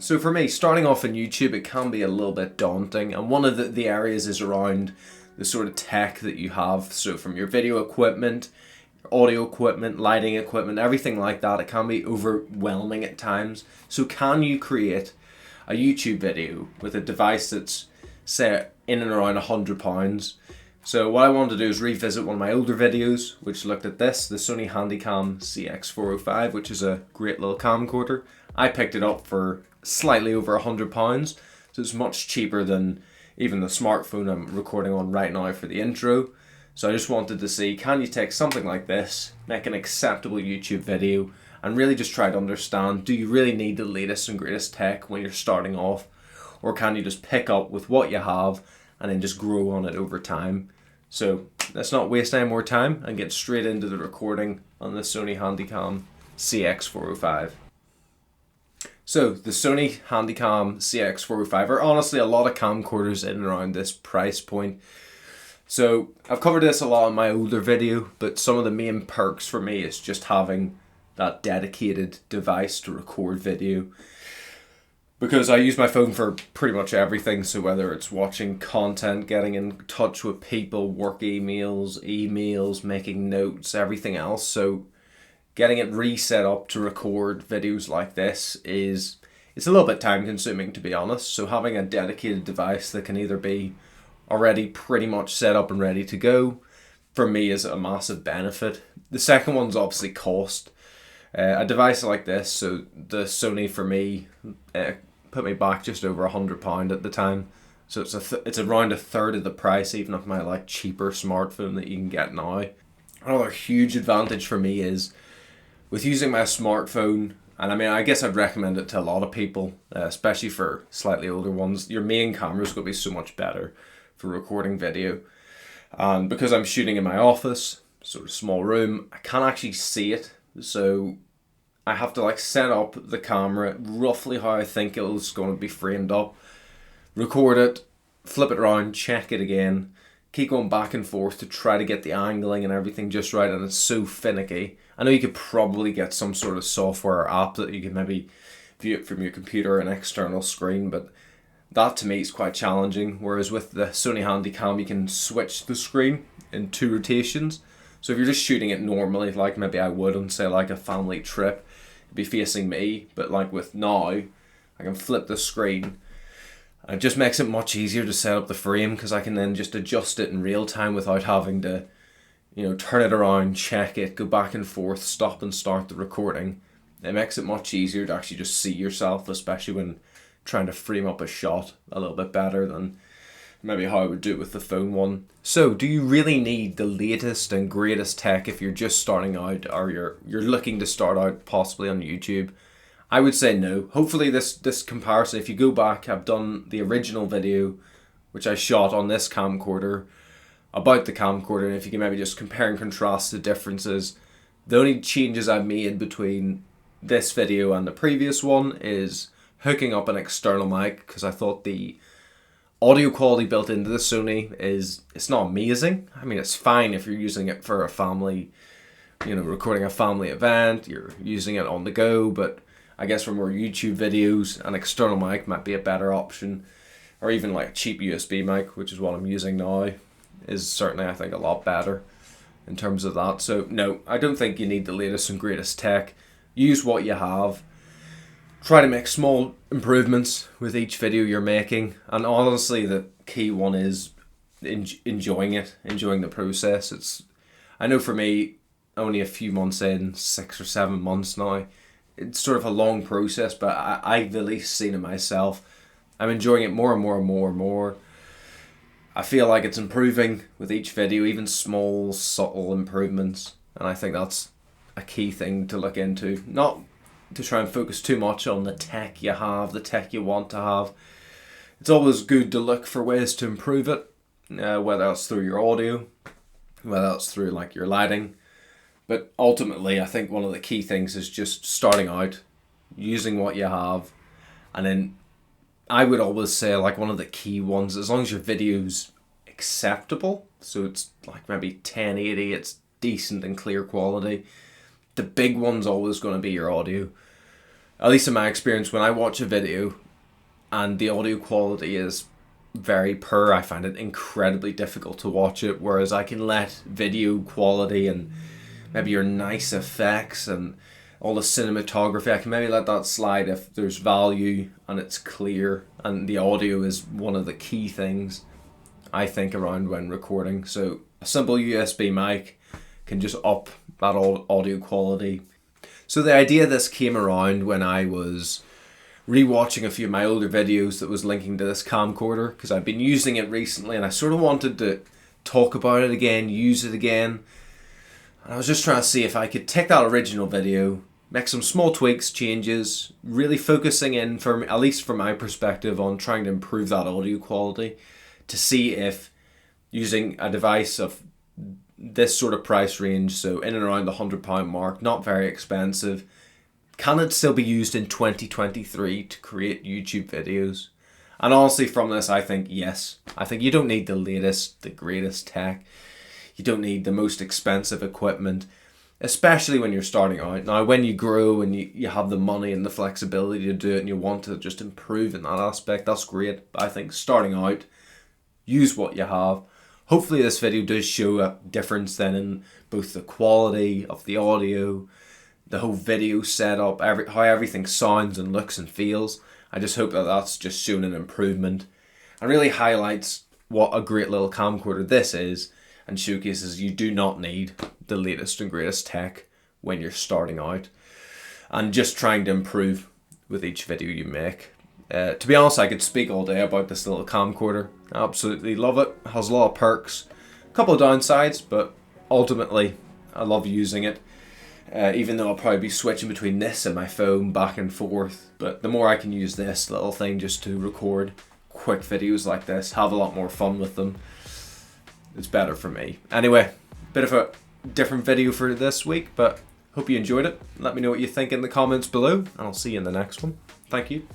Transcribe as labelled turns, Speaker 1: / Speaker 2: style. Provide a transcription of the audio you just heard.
Speaker 1: So for me, starting off on YouTube, it can be a little bit daunting, and one of the areas is around the sort of tech that you have. So from your video equipment, audio equipment, lighting equipment, everything like that, it can be overwhelming at times. So can you create a YouTube video with a device that's, say, in and around £100? So what I wanted to do is revisit one of my older videos, which looked at this, the Sony Handycam CX405, which is a great little camcorder. I picked it up for slightly over £100, so it's much cheaper than even the smartphone I'm recording on right now for the intro. So I just wanted to see, can you take something like this, make an acceptable YouTube video, and really just try to understand, do you really need the latest and greatest tech when you're starting off, or can you just pick up with what you have and then just grow on it over time? So let's not waste any more time and get straight into the recording on the Sony Handycam CX405. So the Sony Handycam CX405 are honestly a lot of camcorders in and around this price point. So I've covered this a lot in my older video, but some of the main perks for me is just having that dedicated device to record video, because I use my phone for pretty much everything. So whether it's watching content, getting in touch with people, work emails, making notes, everything else. So getting it reset up to record videos like this it's a little bit time consuming, to be honest. So having a dedicated device that can either be already pretty much set up and ready to go, for me, is a massive benefit. The second one's obviously cost. A device like this, so the Sony for me put me back just over £100 at the time. So it's around a third of the price even of my cheaper smartphone that you can get now. Another huge advantage for me is with using my smartphone, and I mean, I guess I'd recommend it to a lot of people, especially for slightly older ones. Your main camera is going to be so much better for recording video. And because I'm shooting in my office, sort of small room, I can't actually see it. So I have to set up the camera roughly how I think it's going to be framed up, record it, flip it around, check it again, keep going back and forth to try to get the angling and everything just right, and it's so finicky. I know you could probably get some sort of software or app that you can maybe view it from your computer or an external screen, but that to me is quite challenging. Whereas with the Sony Handycam, you can switch the screen in 2 rotations. So if you're just shooting it normally, like maybe I would on say a family trip, it'd be facing me, but with now, I can flip the screen. It just makes it much easier to set up the frame, because I can then just adjust it in real time without having to, turn it around, check it, go back and forth, stop and start the recording. It makes it much easier to actually just see yourself, especially when trying to frame up a shot a little bit better than maybe how I would do it with the phone one. So do you really need the latest and greatest tech if you're just starting out, or you're looking to start out possibly on YouTube? I would say no. Hopefully this comparison, if you go back, I've done the original video which I shot on this camcorder about the camcorder, and if you can maybe just compare and contrast the differences. The only changes I've made between this video and the previous one is hooking up an external mic, because I thought the audio quality built into the Sony it's not amazing. I mean, it's fine if you're using it for a family, recording a family event, you're using it on the go, but I guess for more YouTube videos, an external mic might be a better option, or even a cheap USB mic, which is what I'm using now, is certainly, I think, a lot better in terms of that. So no, I don't think you need the latest and greatest tech. Use what you have. Try to make small improvements with each video you're making, and honestly the key one is enjoying the process. I know for me, only a few months in, 6 or 7 months now, it's sort of a long process, but I've at least seen it myself. I'm enjoying it more and more and more and more. I feel like it's improving with each video, even small subtle improvements, and I think that's a key thing to look into. Not to try and focus too much on the tech you have, the tech you want to have. It's always good to look for ways to improve it, whether that's through your audio, whether that's through your lighting. But ultimately, I think one of the key things is just starting out, using what you have, and then I would always say one of the key ones, as long as your video's acceptable, so it's maybe 1080, it's decent and clear quality. The big one's always going to be your audio. at least in my experience, when I watch a video and the audio quality is very poor, I find it incredibly difficult to watch it, whereas I can let video quality and maybe your nice effects and all the cinematography, I can maybe let that slide if there's value and it's clear, and the audio is one of the key things I think around when recording. So a simple USB mic can just up that audio quality. So the idea of this came around when I was rewatching a few of my older videos that was linking to this camcorder, because I've been using it recently and I sort of wanted to talk about it again, use it again. And I was just trying to see if I could take that original video, make some small tweaks, changes, really focusing in, from at least from my perspective, on trying to improve that audio quality, to see if using a device of this sort of price range, so in and around the £100 mark, not very expensive, can it still be used in 2023 to create YouTube videos? And honestly, from this, I think yes. I think you don't need the latest, the greatest tech. You don't need the most expensive equipment, especially when you're starting out. Now, when you grow and you have the money and the flexibility to do it and you want to just improve in that aspect, that's great. But I think starting out, use what you have. Hopefully this video does show a difference then in both the quality of the audio, the whole video setup, how everything sounds and looks and feels. I just hope that that's just shown an improvement and really highlights what a great little camcorder this is, and showcases you do not need the latest and greatest tech when you're starting out, and just trying to improve with each video you make. To be honest, I could speak all day about this little camcorder. I absolutely love it. It has a lot of perks, a couple of downsides, but ultimately I love using it. Even though I'll probably be switching between this and my phone back and forth, but the more I can use this little thing just to record quick videos like this, have a lot more fun with them, it's better for me. Anyway, bit of a different video for this week, but hope you enjoyed it. Let me know what you think in the comments below, and I'll see you in the next one. Thank you.